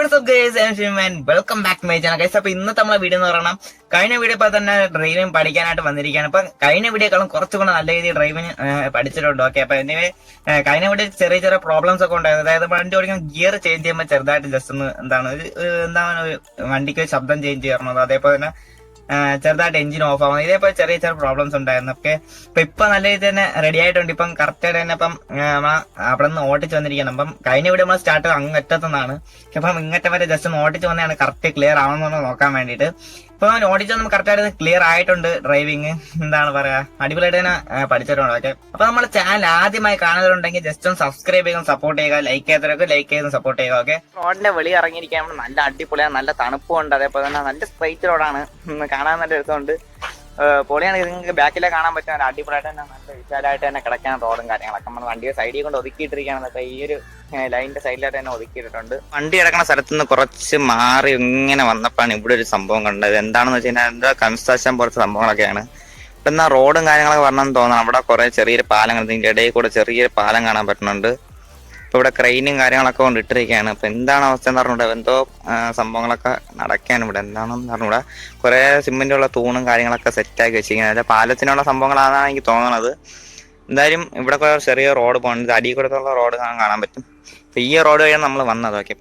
What's up guys, I'm Shameem and welcome back to my channel guys. അപ്പോൾ ഇന്നത്തെ നമ്മളെ video എന്ന് പറഞ്ഞാൽ കഴിഞ്ഞ വീഡിയോ ഇപ്പോൾ തന്നെ ഡ്രൈവിംഗ് പഠിക്കാനായിട്ട് വന്നിരിക്കുകയാണ്. അപ്പം കഴിഞ്ഞ വീഡിയോക്കാളും കുറച്ചുകൂടെ നല്ല രീതിയിൽ ഡ്രൈവിംഗ് പഠിച്ചിട്ടുണ്ട്. ഓക്കെ, അപ്പോൾ എനിവേ കഴിഞ്ഞ വീഡിയോ ചെറിയ ചെറിയ പ്രോബ്ലംസ് ഒക്കെ ഉണ്ടായിരുന്നു. അതായത് വണ്ടി ഓടിക്കാൻ ഗിയർ ചേഞ്ച് ചെയ്യുമ്പോൾ ചെറുതായിട്ട് ജസ്റ്റ് ഒന്ന് എന്താണ് വണ്ടിക്ക് ശബ്ദം ചേഞ്ച് ചെയ്യണത്, അതേപോലെ തന്നെ ചെറുതായിട്ട് എഞ്ചിൻ ഓഫ് ആവുന്നത്, ഇതേപോലെ ചെറിയ ചെറിയ പ്രോബ്ലംസ് ഉണ്ടായിരുന്നു. ഓക്കെ, അപ്പൊ ഇപ്പൊ നല്ല രീതിയിൽ തന്നെ റെഡി ആയിട്ടുണ്ട്. ഇപ്പം കറക്റ്റ് ആയിട്ട് തന്നെ ഇപ്പം അവിടെ നിന്ന് ഓട്ടിച്ച് വന്നിരിക്കണം. അപ്പം കഴിഞ്ഞ വീഡിയോ നമ്മൾ സ്റ്റാർട്ട് അങ്ങറ്റത്തുനിന്നാണ്. അപ്പം ഇങ്ങറ്റം വരെ ജസ്റ്റ് ഒന്ന് ഓട്ടിച്ച് വന്നതാണ് കറക്റ്റ് ക്ലിയർ ആവുമെന്ന് നോക്കാൻ വേണ്ടിയിട്ട്. ഇപ്പൊ ഓടിച്ച് നമുക്ക് കറക്റ്റ് ആയിട്ട് ക്ലിയർ ആയിട്ടുണ്ട്. ഡ്രൈവിംഗ് എന്താണ് പറയാ, അടിപൊളിയായിട്ട് തന്നെ പഠിച്ചിട്ടുണ്ട്. ഓക്കെ, അപ്പൊ നമ്മുടെ ചാനൽ ആദ്യമായി കാണുന്നവരുണ്ടെങ്കിൽ ജസ്റ്റ് ഒന്ന് സബ്സ്ക്രൈബ് ചെയ്യുക, സപ്പോർട്ട് ചെയ്യുക, ലൈക്ക് ചെയ്യാത്തവരൊക്കെ ലൈക്ക് ചെയ്ത് സപ്പോർട്ട് ചെയ്യുക. ഓക്കെ, റോഡിന്റെ വെളി ഇറങ്ങിയിരിക്കാൻ നല്ല അടിപൊളിയാണ്, നല്ല തണുപ്പുണ്ട്, അതേപോലെ തന്നെ നല്ല സ്ട്രൈറ്റ് റോഡാണ്, കാണാൻ നല്ല രസമുണ്ട്, പൊളിയാണ്. നിങ്ങൾക്ക് ബാക്കിലെ കാണാൻ പറ്റുന്ന അടിപൊളിയായിട്ട് തന്നെ നല്ല വിശാലമായിട്ട് തന്നെ കിടക്കാൻ റോഡും കാര്യങ്ങളൊക്കെ നമ്മൾ വണ്ടിയെ സൈഡിൽ കൊണ്ട് ഒതുക്കിയിട്ടിരിക്കുകയാണ്. ഈ ഒരു ലൈനിന്റെ സൈഡിലായിട്ട് തന്നെ ഒതുക്കിയിട്ടുണ്ട്. വണ്ടി കിടക്കുന്ന സ്ഥലത്ത് നിന്ന് കുറച്ച് മാറി ഇങ്ങനെ വന്നപ്പോഴാണ് ഇവിടെ ഒരു സംഭവം കണ്ടത്. എന്താണെന്ന് വെച്ച് കഴിഞ്ഞാൽ എന്താ കൺസ്ട്രക്ഷൻ പോലത്തെ സംഭവങ്ങളൊക്കെയാണ്. ഇപ്പം എന്നാൽ റോഡും കാര്യങ്ങളൊക്കെ വരണമെന്ന് തോന്നണം. അവിടെ കുറെ ചെറിയൊരു പാലങ്ങൾ, ഇതിന്റെ ഇടയിൽ കൂടെ ചെറിയൊരു പാലം കാണാൻ പറ്റുന്നുണ്ട്. ഇപ്പൊ ഇവിടെ ക്രെയിനും കാര്യങ്ങളൊക്കെ കൊണ്ട് ഇട്ടിരിക്കുകയാണ്. അപ്പൊ എന്താണ് അവസ്ഥ എന്ന് പറഞ്ഞൂടെ, എന്തോ സംഭവങ്ങളൊക്കെ നടക്കാണ് ഇവിടെ. എന്താണെന്ന് പറഞ്ഞൂടെ, കുറെ സിമെന്റുള്ള തൂണും കാര്യങ്ങളൊക്കെ സെറ്റാക്കി വെച്ചിരിക്കുന്നത്. അതായത് പാലത്തിനുള്ള സംഭവങ്ങളാണെന്നാണ് എനിക്ക് തോന്നുന്നത്. എന്തായാലും ഇവിടെ കുറെ ചെറിയ റോഡ് പോകുന്നുണ്ട്, അടിയിൽ കൂടത്തുള്ള റോഡ് കാണാൻ പറ്റും. അപ്പൊ ഈ റോഡ് വഴിയാണ് നമ്മൾ വന്നത്. ഓക്കെ,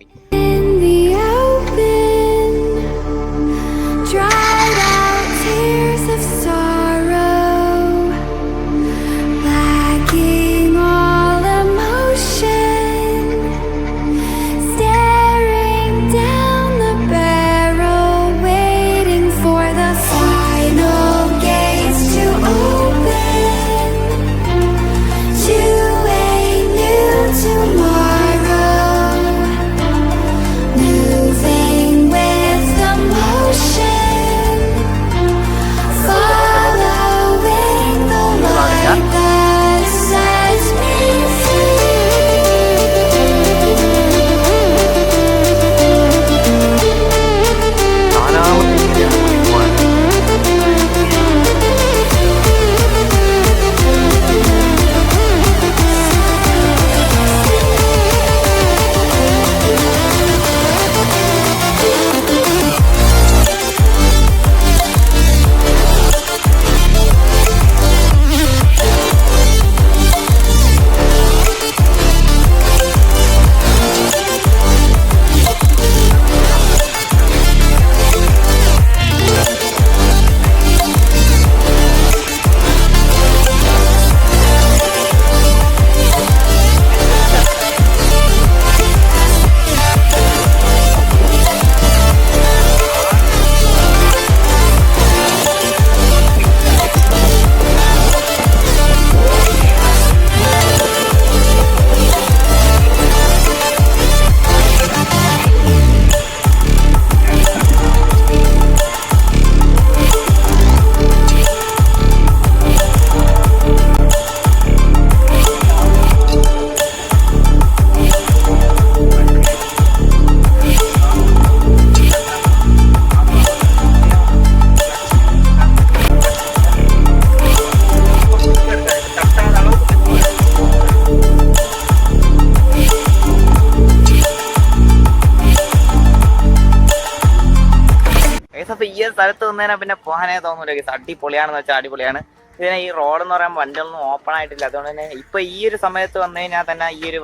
അപ്പൊ ഈ ഒരു സ്ഥലത്ത് വന്നതിനാ പിന്നെ പോകാനേ തോന്നൂല. അടിപൊളിയാണെന്ന് വെച്ചാൽ അടിപൊളിയാണ്. ഇതിനെ ഈ റോഡ് എന്ന് പറയുമ്പോൾ വണ്ടികളൊന്നും ഓപ്പൺ ആയിട്ടില്ല. അതുകൊണ്ട് തന്നെ ഇപ്പൊ ഈ ഒരു സമയത്ത് വന്നു കഴിഞ്ഞാൽ തന്നെ ഈ ഒരു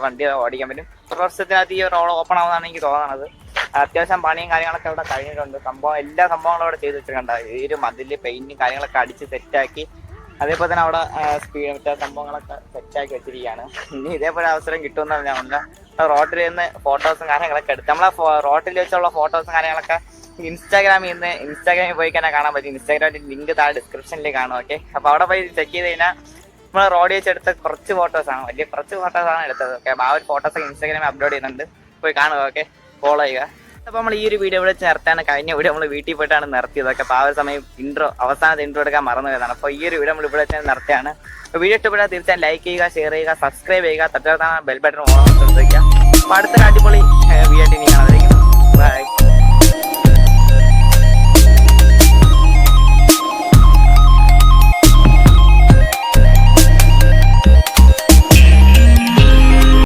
വണ്ടി ഓടിക്കാൻ പറ്റും. ഒരു വർഷത്തിനകത്ത് ഈ റോഡ് ഓപ്പൺ ആവുന്നതാണ് എനിക്ക് തോന്നുന്നത്. അത്യാവശ്യം പണിയും കാര്യങ്ങളൊക്കെ ഇവിടെ കഴിഞ്ഞിട്ടുണ്ട്. എല്ലാ സംഭവങ്ങളും ഇവിടെ ചെയ്ത് വെച്ചിട്ടുണ്ട്. ഈ ഒരു മതില് പെയിന്റും കാര്യങ്ങളൊക്കെ അടിച്ച് സെറ്റാക്കി, അതേപോലെ തന്നെ അവിടെ സ്പീഡ് സംഭവങ്ങളൊക്കെ സെറ്റാക്കി വെച്ചിരിക്കുകയാണ്. ഇനി ഇതേപോലെ അവസരം കിട്ടുമെന്ന് പറഞ്ഞാൽ റോഡിൽ നിന്ന് ഫോട്ടോസും കാര്യങ്ങളൊക്കെ എടുത്ത് നമ്മളെ റോഡിൽ വെച്ചുള്ള ഫോട്ടോസും കാര്യങ്ങളൊക്കെ ഇൻസ്റ്റാഗ്രാമിൽ പോയി തന്നെ കാണാൻ പറ്റും. ഇൻസ്റ്റാഗ്രാമിന്റെ ലിങ്ക് താഴെ ഡിസ്ക്രിപ്ഷനിൽ കാണും. ഓക്കെ, അപ്പൊ അവിടെ പോയി ചെക്ക് ചെയ്ത് കഴിഞ്ഞാൽ നമ്മൾ റോഡ് വെച്ചെടുത്ത കുറച്ച് ഫോട്ടോസാണ്, വലിയ കുറച്ച് ഫോട്ടോസാണ് എടുത്തത്. ഓക്കെ, അപ്പൊ ആ ഒരു ഫോട്ടോസൊക്കെ ഇൻസ്റ്റാഗ്രാമിൽ അപ്ലോഡ് ചെയ്യുന്നുണ്ട്, പോയി കാണുക. ഓക്കെ, ഫോളോ ചെയ്യുക. അപ്പൊ നമ്മൾ ഈ ഒരു വീഡിയോ ഇവിടെ നിർത്താൻ കഴിഞ്ഞ വീഡിയോ നമ്മൾ വീട്ടിൽ പോയിട്ടാണ് നിർത്തിയതൊക്കെ. അപ്പൊ ആ ഒരു സമയം അവസാനത്തെ ഇൻട്രോ എടുക്കാൻ മറന്നു പോയതാണ്. അപ്പൊ ഈ ഒരു വീഡിയോ നമ്മൾ ഇവിടെ വെച്ച് നിർത്തിയാണ്. വീഡിയോ ഇഷ്ടപ്പെട്ടാൽ തീർച്ചയായും ലൈക്ക് ചെയ്യുക, ഷെയർ ചെയ്യുക, സബ്സ്ക്രൈബ് ചെയ്യുക, തൊട്ടടുത്താണ് ബെൽ ബട്ടൺ ഓൺ ശ്രദ്ധിക്കുക. അപ്പൊ അടുത്തൊരു അടിപൊളി വീഡിയോ